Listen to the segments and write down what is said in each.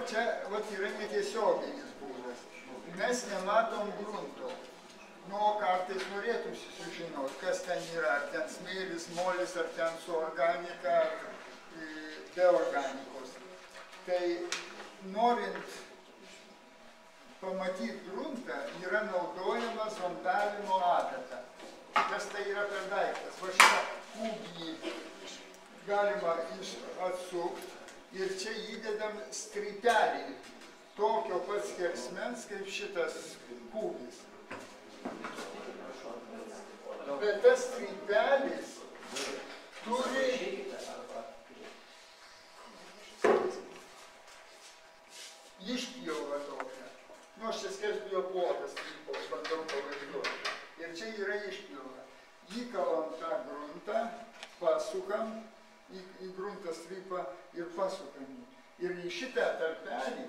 dabar čia yra netiesioginis būdas. Mes nematom grunto. Nu, o kartais norėtųsi sužinoti, kas ten yra, ar ten smėlis, molis, ar ten su organika, ar be organikos. Tai norint pamatyti gruntą, yra naudojama zondavimo adata. Kas tai yra per daiktas? Va šitą kūgį galima atsukti ir čia įdedam strypelį tokio pat skersmens kaip šitas kūgis. Bet tas strypelis turi išpjovą tokią. Nu, aš čia skelbiu plotas strypos, bandau pavaizduoti. Ir čia yra išpjova. Įkalam tą gruntą, pasukam į gruntą strypą ir pasukam jį. Ir į šitą tarpelį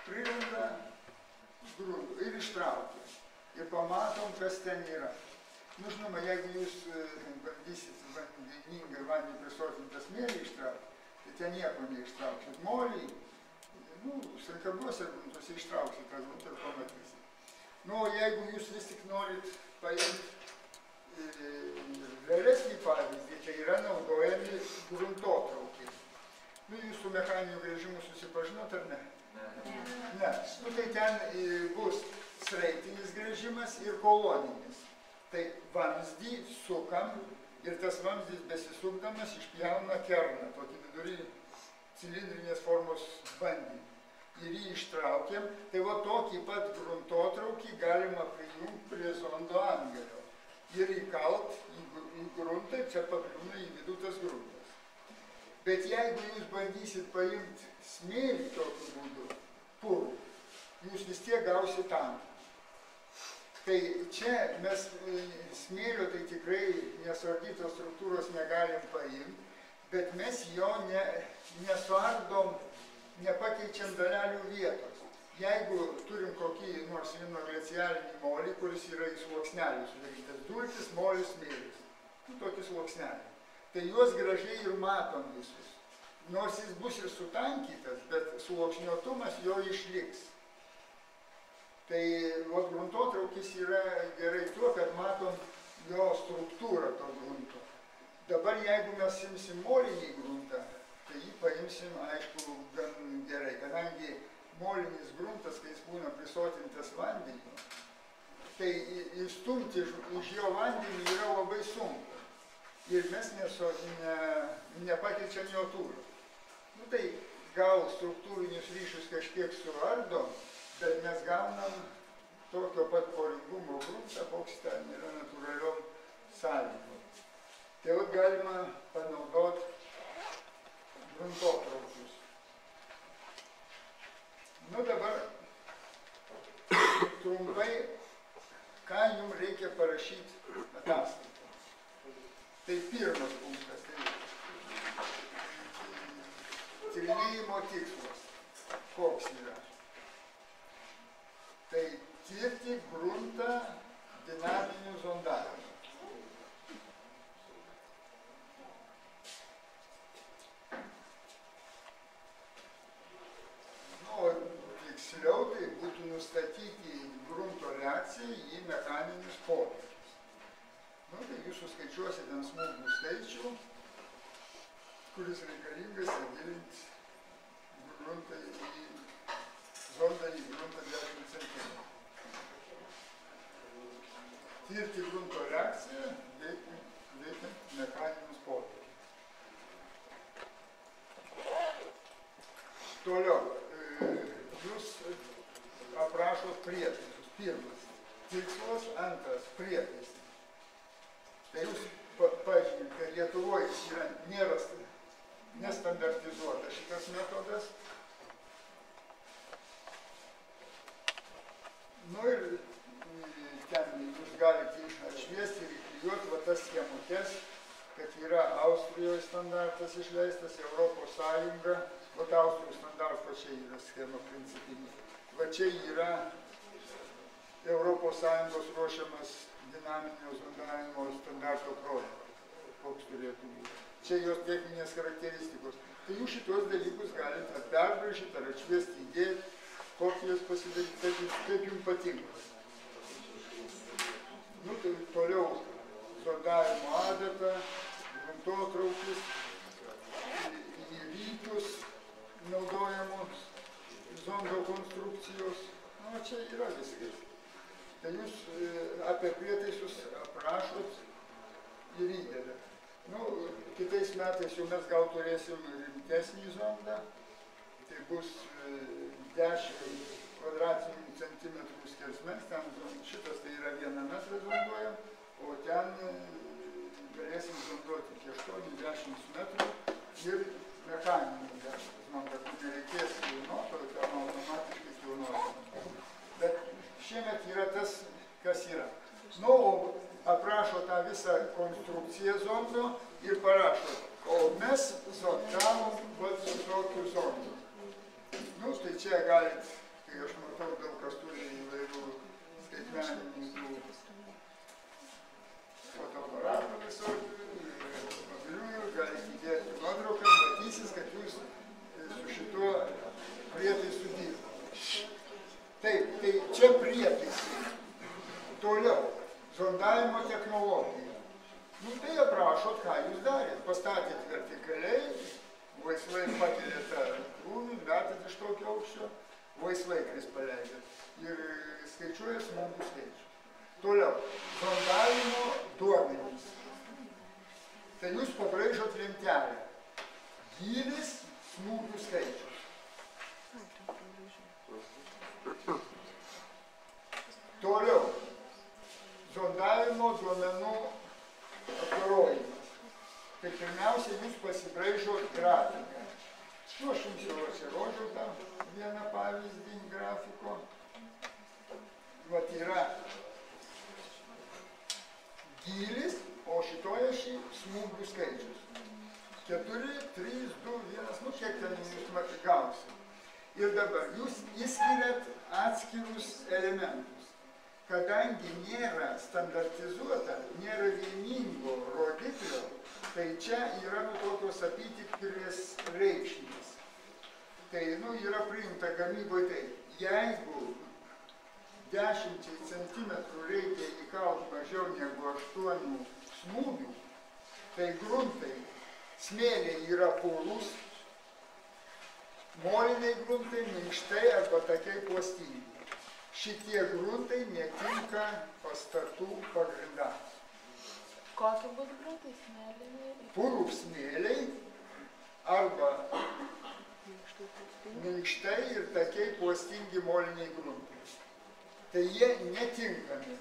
prilenda gruntų ir ištraukia. Ir pamatom, kas ten yra. Nu, žinoma, jeigu jūs bandysit vandeningai vandenį prisotintą smėlį ištraukti, tai ten nieko neištrauksit. Molį, nu, sankabliuose gruntuose ištrauksit tą gruntą ir pamatysit. Nu, o jeigu jūs vis tik norit paimti realesnį pavyzdį, tai yra naudojami gruntotraukiai. Nu, jūs su mechaniniu gręžimu susipažinot, ar ne? Ne. Nu, tai ten bus sraitinis gręžimas ir koloninis. Tai vamzdį sukam ir tas vamzdys besisukdamas išpjauna kerną, tokį vidury cilindrinės formos bandį. Ir jį ištraukiam, tai va tokį pat gruntotraukį galima prijungti prie zondo angelio. Ir įkalt į gruntą, čia pakliūna į vidų tas gruntas. Bet jeigu jūs bandysit paimti smėlį tokiu būdu, purų, jūs vis tiek gausit tankų. Tai čia mes smėlio tai tikrai nesuardytos struktūros negalim paimti, bet mes jo nesuardom, nepakeičiam dalelių vietos. Jeigu turim kokį nors vieną glacialinį molį, kuris yra į sluoksnelį sudarytas, dulkis, molis, smėlis, nu, tokį sluoksnelį, tai juos gražiai ir matom visus. Nors jis bus ir sutankytas, bet sluoksniotumas jo išliks. Tai gruntotraukis yra gerai tuo, kad matom jo struktūrą to grunto. Dabar jeigu mes imsim molinį gruntą, tai jį paimsim, aišku, gan gerai, kadangi molinis gruntas, kai jis būna prisotintas vandeniu, tai išstumti iš jo vandenį yra labai sunku. Ir mes nepakeičiam jo tūrio. Nu tai gal struktūrinius ryšius kažkiek suardom, bet mes gaunam tokio pat poringumo gruntą, koks ten yra natūraliom sąlygom. Tai vat galima panaudoti gruntotraukius. Nu dabar trumpai, ką jums reikia parašyti ataskaitą. Tai pirmas punktas. Tyrinėjimo tikslas. Koks yra? Tai tirti gruntą dinaminiu zondavimu. Nu, tiksliau tai būtų nustatyti grunto reakciją į mechaninius poveikius. Nu, tai jūs suskaičiuosite ant smūgių skaičių, kuris reikalingas įgilinti gruntą į zondą į gruntą 10 cm. Tirti grunto reakciją, veikiant mechaninius poveikius. Toliau, jūs aprašot prietaisus. Pirmas tikslas, antras prietaisai. Tai jūs pažymite, kad Lietuvoje nėra nestandartizuotas šitas metodas. Nu ir ten jūs galite atšviesti ir įklijuoti va tas schemutes, kad yra Austrijoje standartas išleistas, Europos Sąjunga, va Austrijos standartas čia yra schema principinė. Va čia yra Europos Sąjungos ruošiamas dinaminio zondavimo standarto projektas, koks turėtų būti. čia jos techninės charakteristikos. Tai jūs šitos dalykus galite perbražyti ar atšviesti, įdėti, kopijas pasidaryti, kaip jums patinka. Nu, tai toliau zondavimo adata, gruntotraukis, į rytus naudojamos zondo konstrukcijos. Nu, čia yra viskas. Tai jūs apie prietaisus aprašot ir įdėlė. Nu, kitais metais jau mes gal turėsim rimtesnį zondą. Tai bus 10 kvadratinių centimetrų skersmens. Ten šitas tai yra 1 metrą zonduojam, o ten galėsim zonduoti iki 8-10 metrų ir mechaninį zondą, kur nereikės kilnoto, ten automatiškai kilnojama. Bet šiemet yra tas, kas yra. Nu, o aprašo tą visą konstrukciją zondo ir parašo, o mes zondavom vat su tokiu zondu. Nu, tai čia galit, kai aš matau daug kas turi įvairių skaitmenininkų fotoaparatų visokių, mobiliųjų, galite įdėti nuotraukas, matysis, kad jūs su šituo prietaisu dirbat. Taip, tai čia prietaisai. Toliau, zondavimo technologija. Nu, tai aprašot, ką jūs darėt. Pastatėt vertikaliai, laisvai pakėlėt tą krūvį, metėt iš tokio aukščio, laisvai kris paleidėt. Ir skaičiuoja smūgių skaičių. Toliau, zondavimo duomenys. Tai jūs pabraižot lentelę. Gylis, smūgių skaičius. Toliau, zondavimo duomenų apdorojimas. Tai pirmiausia, jūs pasibraižot grafiką. Nu, aš jums jau atsirodžiau tą vieną pavyzdį grafiko. Vat yra gylis, o šitoje šį smūgių skaičius. 4, 3, 2, 1, nu kiek ten jūs gausit. Ir dabar jūs įskiriat atskirus elementus. Kadangi nėra standartizuota, nėra vieningo rodiklio, tai čia yra tokios apytikrės reikšmės. Tai yra priimta gamyboje taip. Jeigu 10 cm reikia įkalt mažiau negu 8 smūgių, tai gruntai, smėliai yra purūs, moliniai gruntai minkštai arba takiai plastingi. Šitie gruntai netinka pastatų pagrindams. Kokie būtų gruntai? Smėliniai? Purų smėliai arba minkštai ir takiai plastingi moliniai gruntai. Tai jie netinkami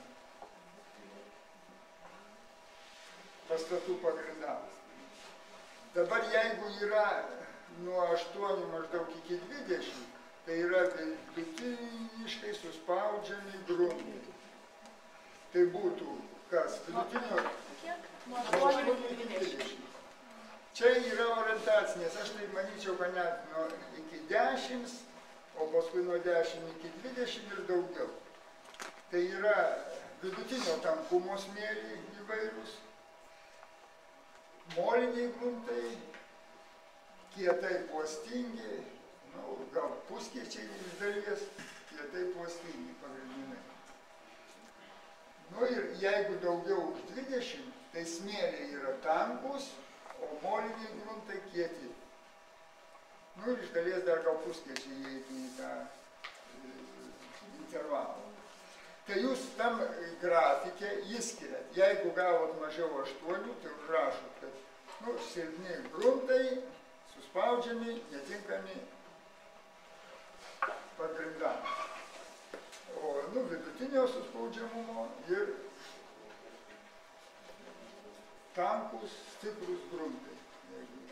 pastatų pagrindams. Dabar jeigu yra nuo 8 maždaug iki 20, tai yra vidutiniškai suspaudžiami gruntai. Tai būtų kas? Vidutinio? Nuo 8 iki 20. Čia yra orientacinės, aš tai manyčiau, kad net iki 10, o paskui nuo 10 iki 20 ir daugiau. Tai yra vidutinio tankumo smėliai įvairūs, moliniai gruntai, kietai plastingi, gal puskiečiai iš dalies, kietai plastingi pagrindinai. Nu ir jeigu daugiau už 20, tai smėliai yra tankus, o moliniai gruntai kieti. Nu ir iš dalies dar gal puskiečiai įeiti į tą intervalą. Tai jūs tam grafike įskiriat. Jeigu gavot mažiau 8, tai užrašot, kad silpni gruntai, suspaudžiami, netinkami pagrindams. O vidutinio suspaudžiamumo ir tankus, stiprus gruntai. Jeigu